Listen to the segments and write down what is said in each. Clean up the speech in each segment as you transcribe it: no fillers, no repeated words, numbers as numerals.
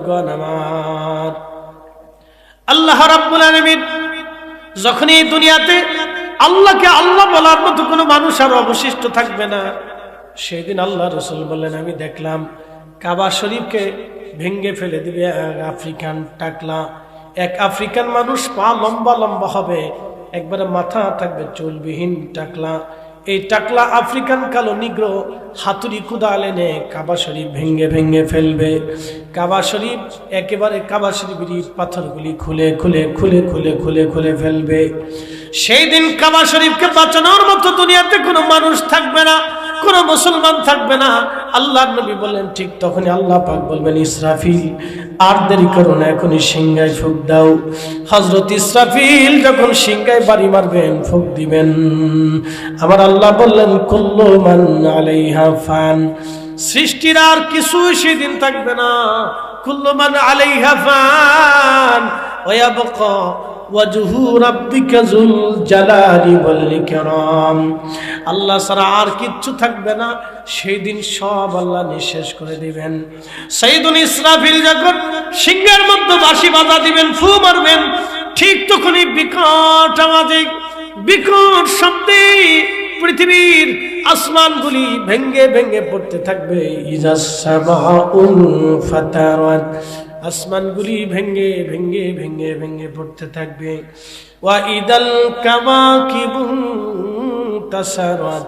বন্ধুগণ আমার, আল্লাহ রাব্বুল আলামিন যখন এই দুনিয়াতে আল্লাহকে আল্লাহ বলার মতো কোনো মানুষ আর অবশিষ্ট থাকবে না, সেদিন আল্লাহ রাসূল বললেন, আমি দেখলাম কাবা শরীফকে ভেঙ্গে ফেলে দিবে আফ্রিকান টাকলা। এক আফ্রিকান মানুষ, পা লম্বা লম্বা হবে, একবারে মাথা থাকবে চুলবিহীন টাকলা। এই টাকলা আফ্রিকান কালো নিগ্রো হাতুড়ি কুদাল এনে কাবা শরীফ ভেঙ্গে ভেঙ্গে ফেলবে। কাবা শরীফ একেবারে কাবা শরীফের পাথরগুলি খুলে খুলে খুলে খুলে খুলে খুলে ফেলবে। সেই দিন কাবা শরীফকে বাঁচানোর মতো দুনিয়াতে কোনো মানুষ থাকবে না, কোনো মুসলমান থাকবে না। আল্লাহর নবী বললেন, ঠিক তখনই আল্লাহ পাক বলবেন, ইসরাফিল আর দেরি করো না, এখনই সিংহায় ফুঁক দাও। হযরত ইসরাফিল যখন সিংহায় বাড়ি মারবেন, ফুঁক দিবেন, আমার আল্লাহ বললেন, কুল্লু মান আলাইহা ফান, সৃষ্টির আর কিছু সেদিন থাকবে না। কুল্লু মান আলাইহা ফান ওয়া ইয়াবকা ওয়াজহু রাব্বিকা যুল জালালি ওয়াল ইকরাম। আল্লাহ ছাড়া আর কিচ্ছু থাকবে না, সেই দিন সব আল্লাহ নিঃশেষ করে দিবেন। সাইয়্যিদুল ইসরাফিল যখন সিংহের মধ্যে বাঁশি বাজা দিবেন, ফু মারবেন, ঠিক তখনই বিকট আওয়াজে, বিকট শব্দে পৃথিবীর আসমানগুলি ভেঙ্গে ভেঙ্গে পড়তে থাকবে। ইজাস সামাউন ফাতারাত, আসমানগুলি ভেঙ্গে ভেঙ্গে ভেঙ্গে ভেঙ্গে পড়তে থাকবে। ওয়া ইদাল কাওয়াকিবু তাসারাত,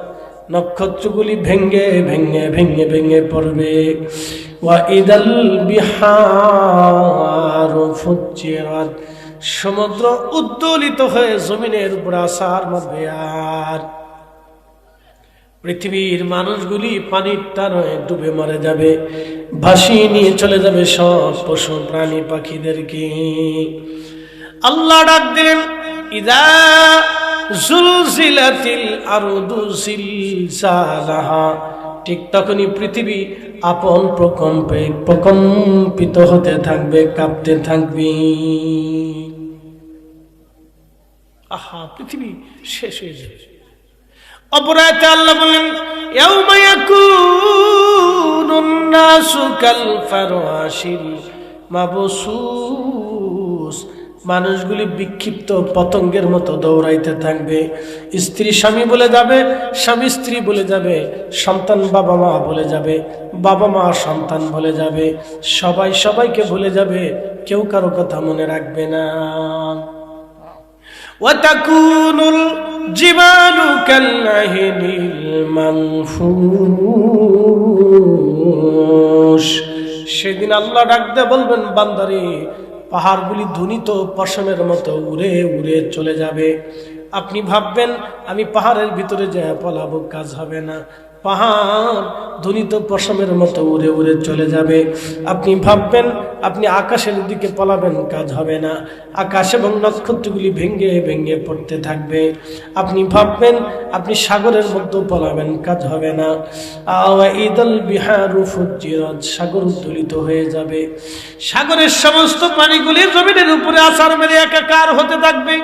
নক্ষত্রগুলি ভেঙ্গে ভেঙ্গে ভেঙ্গে ভেঙ্গে পড়বে। ওয়া ইদাল বিহারু ফুজ্জিরাত, সমুদ্র উদ্দোলিত হয়ে জমিনের উপর আছাড় মারবে। আর পৃথিবীর মানুষগুলি পানির টানে ডুবে মরে যাবে, ভাসিয়ে নিয়ে চলে যাবে সব পশু প্রাণী পাখিদেরকে। আল্লাহ ডাক দিলেন, ইযা জুলজিলাতিল আরদু জিলজালাহা, ঠিক তখনই পৃথিবী আপন প্রকম্পে প্রকম্পিত হতে থাকবে, কাঁপতে থাকবে। আহা, পৃথিবী শেষ হয়ে যাবে। অপরাধে আল্লাহ বলেন, ইয়াউমা ইয়াকুনুন নাসু কাল ফারাশিল মাবসুস, মানুষগুলি বিক্ষিপ্ত পতঙ্গের মতো দৌড়াইতে থাকবে। স্ত্রী স্বামী বলে যাবে, স্বামী স্ত্রী বলে যাবে, সন্তান বাবা মা বলে যাবে, বাবা মা সন্তান বলে যাবে, সবাই সবাইকে বলে যাবে, কেউ কারো কথা মনে রাখবে না। ওয়াতাকুনুল জিবালু কাল্লাহিনিল মানফুশ, সেদিন আল্লাহ ডাক দিয়ে বলবেন, বান্দারে, পাহাড়গুলি ধ্বনিত পশমের মতো উড়ে উড়ে চলে যাবে। আপনি ভাববেন আমি পাহাড়ের ভিতরে যায় পলাবো, কাজ হবে না। পাহাড় ধ্বনিত পশমের মতো উড়ে উড়ে চলে যাবে। আপনি ভাববেন আপনি আকাশের দিকে পলাবেন, কাজ হবে না। আকাশ এবং নক্ষত্রগুলি ভেঙ্গে ভেঙ্গে পড়তে থাকবে। আপনি ভাববেন আপনি সাগরের মধ্যে পলাবেন, কাজ হবে না। ইদাল বিহারু ফুজ্জিরাত, সাগর উদ্দোলিত হয়ে যাবে। সাগরের সমস্ত প্রাণীগুলি জমিনের উপরে আছাড় মেরে একাকার হতে থাকবে।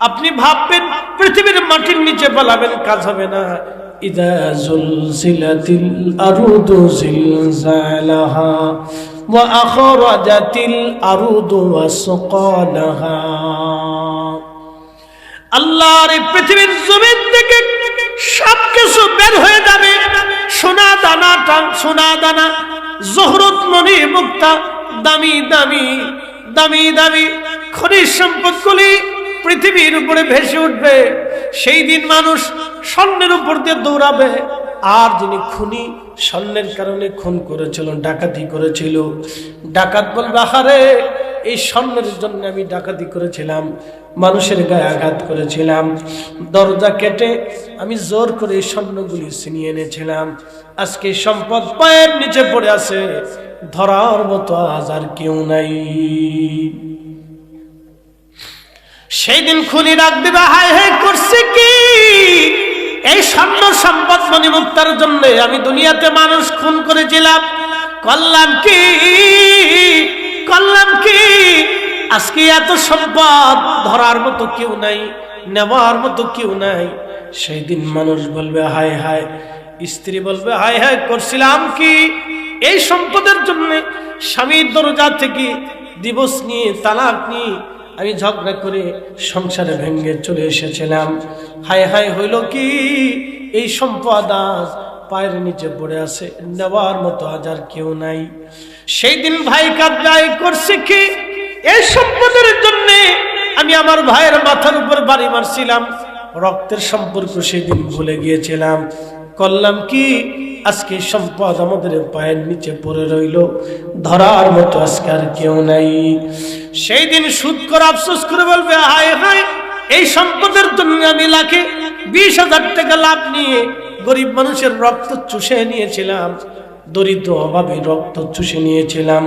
আপনি ভাববেন পৃথিবীর মাটির নিচে পলাবেন, কাজ হবে না। ইযা জুলজিলাতিল আরদু জিলজালাহা ওয়া আখরাজাতিল আরদু ওয়াসকালাহা, আল্লাহর এই পৃথিবীর জমিন থেকে সবকিছু বের হয়ে যাবে। সোনা দানা, সোনা দানা, জহরত মনি মুক্তা, দামি দামি দামি দামি খনিজ সম্পদগুলি পৃথিবীর উপরে ভেসে উঠবে। সেই দিন মানুষ স্বর্ণের উপর দিয়ে দৌড়াবে। আর যিনি খুনি, স্বর্ণের কারণে খুন করেছিল, ডাকাতি করেছিল, ডাকাত বলবে, আহারে, এই স্বর্ণের জন্য আমি ডাকাতি করেছিলাম, মানুষের গায়ে আঘাত করেছিলাম, দরজা কেটে আমি জোর করে এই স্বর্ণগুলি ছিনিয়ে এনেছিলাম। আজকে সম্পদ পায়ের নিচে পড়ে আছে, ধরার মতো আজ আর কেউ নাই। সেই দিন খুনি ডাক দিবে, হায় হায়, করছে কি? এই স্বর্ণ সম্পদ মণিমুক্তার জন্য আমি দুনিয়াতে মানুষ খুন করেছিলাম, করলাম কি, করলাম কি? আজকে এত সম্পদ, ধরার মতো কেউ নাই, নেওয়ার মতো কেউ নাই। সেই দিন মানুষ বলবে হায় হায়, স্ত্রী বলবে হায় হায়, করছিলাম কি? এই সম্পদের জন্য স্বামীর দরজা থেকে দিবস নিয়ে তালাক নিয়ে আমি ঝগড়া করে সংসারে ভেঙে চলে এসেছিলাম। হায় হায় হইল কি, এই সম্পদ আজ পায়ের নিচে পড়ে আছে, নেওয়ার মতো আজ আর কেউ নাই। সেই দিন ভাই কাজ করছে কি, এই সম্পদের জন্য আমি আমার ভাইয়ের মাথার উপর বাড়ি মারছিলাম, রক্তের সম্পর্ক সেদিন ভুলে গিয়েছিলাম। করলাম কি, আজকে সম্পদ আমাদের পায়ের নিচে পড়ে রইল, ধরার মতো আজকে আর কেউ নাই। সেই দিন সুদ করে আফসোস করে বলবে, হায় হায় এই সম্পদের জন্য আমি লাখে 20,000 টাকা লাভ নিয়ে গরিব মানুষের রক্ত চুষে নিয়েছিলাম, দরিদ্র অভাবে রক্ত চুষে নিয়েছিলাম।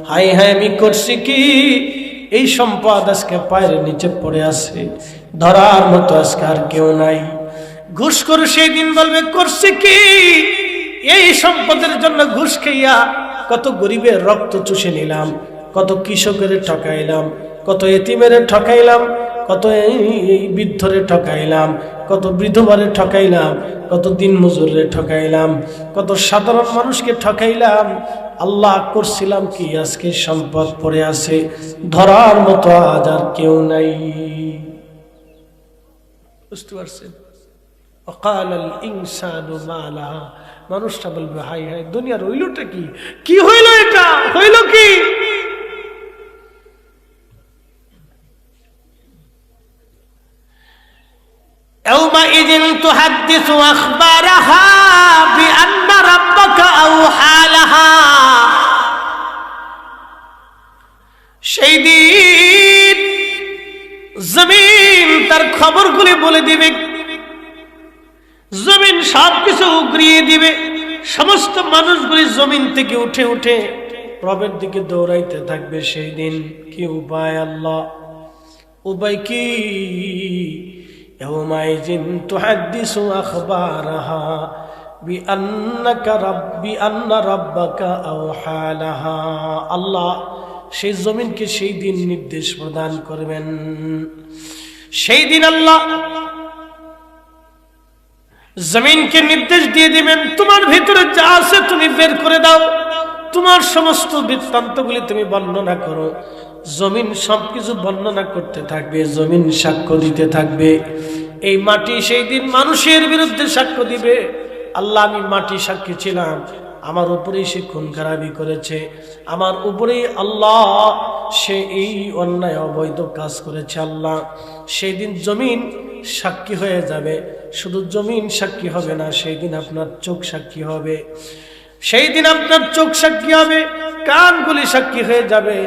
হায় হায় আমি করছি কি, এই সম্পদ আজকে পায়ের নিচে পড়ে আছে, ধরার মতো আজকে আর কেউ নাই। ঘুষ করে সেই দিন বলবে, করছি কি, এই সম্পদের জন্য ঘুষ খাইয়া কত গরিবের রক্ত চুষে নিলাম, কত কৃষকের ঠকাইলাম, কত এতিমের ঠকাইলাম, কত এই বৃদ্ধরে ঠকাইলাম, কত বিধবারে ঠকাইলাম, কত দিন মজুরে ঠকাইলাম, কত সাধারণ মানুষকে ঠকাইলাম। আল্লাহ করছিলাম কি, আজকে সম্পদ পড়ে আছে, ধরার মতো আজ আর কেউ নাই। বুঝতে পারছেন? ওয়াকালাল ইনসানু মা লাহা, মানুষটা বলবে, হাই হাই দুনিয়ার হইলটা কি, কি হইল, এটা হইল কি? يومئذ تحدث أخبارها بأن ربك أوحى لها, সেই দিন জমিন তার খবরগুলি বলে দিবে, জমিন সবকিছু উগরিয়ে দিবে, সমস্ত মানুষগুলি জমিন থেকে উঠে উঠে রবের দিকে দৌড়াইতে থাকবে। সেই দিন কি উপায় আল্লাহ, উপায় কি? يومئذ تحدث أخبارها بأن ربك أوحى لها, আল্লাহ সেই জমিনকে সেই দিন নির্দেশ প্রদান করবেন। সেই দিন আল্লাহ জমিনকে নির্দেশ দিয়ে দিবেন, তোমার ভিতরে যা আছে তুমি বের করে দাও, তোমার সমস্ত বৃত্তান্তগুলি তুমি বর্ণনা করো। জমিন সবকিছু বর্ণনা করতে থাকবে, জমিন সাক্ষ্য দিতে থাকবে। এই মাটি সেই দিন মানুষের বিরুদ্ধে সাক্ষ্য দিবে, আল্লাহ আমি মাটি সাক্ষী ছিলাম, আমার উপরেই সে খুন খারাপি করেছে, আমার উপরেই আল্লাহ সে এই অন্যায় অবৈধ কাজ করেছে। আল্লাহ সেই দিন জমিন সাক্ষী হয়ে যাবে। শুধু জমিন সাক্ষী হবে না, সেই দিন আপনার চোখ সাক্ষী হবে, সেই দিন আপনার চোখ সাক্ষী হবে, কানগুলি সাক্ষী হয়ে যাবে,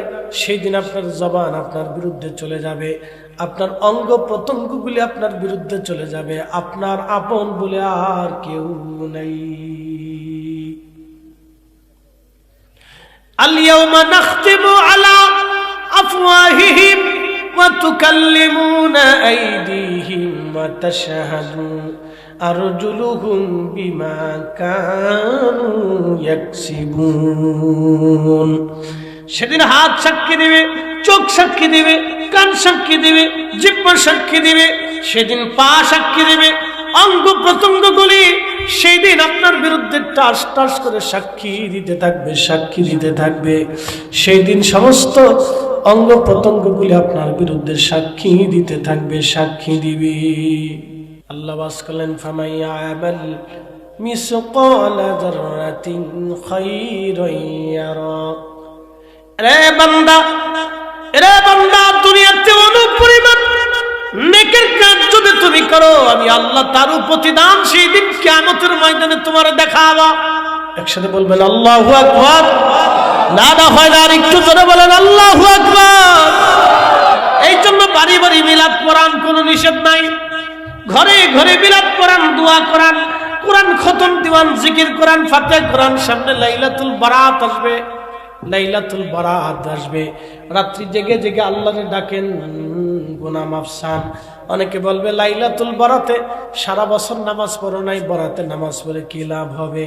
সেই দিন আপনার জবান আপনার বিরুদ্ধে চলে যাবে, আপনার অঙ্গ প্রত্যঙ্গগুলি আপনার বিরুদ্ধে চলে যাবে, আপনার আপন বলে আর কেউ নাই। আল-ইয়াওমা নাখতিমু আলা আফওয়াহিহিম ওয়া তুকাল্লিমুনা আইদিহিম ওয়া তাশহাদু আরজুলুহুম বিমা কানু ইয়াকসিবুন। সেদিন হাত সাক্ষী দিবে, চোখ সাক্ষী দিবে, কান সাক্ষী দিবে, জিহ্বা সাক্ষী দিবে, সেদিন পা সাক্ষী দিবে, অঙ্গ প্রত্যঙ্গগুলি সেই দিন আপনার বিরুদ্ধে টাস টাস করে সাক্ষী দিতে থাকবে, সাক্ষী দিতে থাকবে। সেই দিন সমস্ত অঙ্গ প্রত্যঙ্গগুলি আপনার বিরুদ্ধে সাক্ষী দিতে থাকবে, সাক্ষী দিবে। আল্লাহ বাস করলেন, ফামান ইয়ামাল মিসকালা যাররাতিন খায়রান ইয়ারা। রে বান্দা, রে বান্দা, দুনিয়াতে অনুপরিমাণ নেকের কাজ যদি তুমি করো, আমি আল্লাহ তার প্রতিদান সেই দিন কিয়ামতের ময়দানে তোমার দেখাবো। একসাথে বলবেন আল্লাহু আকবার। না না হয় না, আর একটু জোরে বলেন আল্লাহু আকবার। এই জন্য বাড়ি বাড়ি মিলাদ কোরআন কোনো নিষেধ নাই, ঘরে ঘরে মিলাদ কোরআন, দোয়া কোরআন, কোরআন খতম দিওয়ান, জিকির কোরআন, ফাতিহা কোরআন। সামনে লাইলাতুল বারাত আসবে, লাইলাতুল বারাত আসবে, রাত্রি জেগে জেগে আল্লাহরে ডাকেন, গুনাহ মাফ চান। অনেকে বলবে লাইলাতুল বারাতে সারা বছর নামাজ পড়ো নাই, বরাতে নামাজ পড়ে কি লাভ হবে?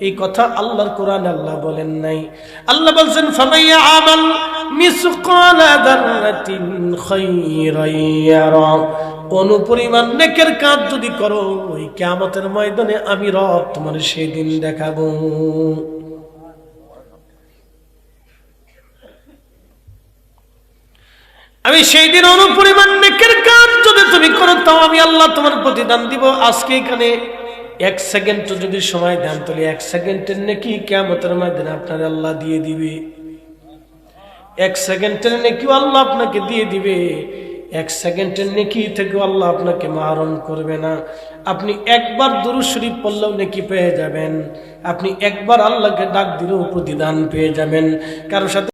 এই কথা আল্লাহর কোরআন আল্লাহ বলেন নাই। আল্লাহ বলছেন, ফামান ইয়ামাল মিসকালা যাররাতিন খায়রান ইয়ারা। অনুপরিমাণ নেকের কাজ যদি করো, ওই কিয়ামতের ময়দানে আমি রব তোমার সেই দিন দেখাবো। আমি সেই দিন অনুপরিমাণ নেকের কাজ যদি তুমি করো তাও আমি আল্লাহ তোমার প্রতিদান দিব। আজকে এখানে 1 সেকেন্ড যদি সময় দেন তাহলে 1 সেকেন্ডের নেকি কিয়ামতের ময়দানে আপনার আল্লাহ দিয়ে দিবে। 1 সেকেন্ডের নেকি আল্লাহ আপনাকে দিয়ে দিবে। 1 সেকেন্ডের নেকি থেকে আল্লাহ আপনাকে মারণ করবে না। আপনি একবার দুরূদ শরীফ পড়লেও নেকি পেয়ে যাবেন, আপনি একবার আল্লাহকে ডাক দিলেও প্রতিদান পেয়ে যাবেন। কারোর সাথে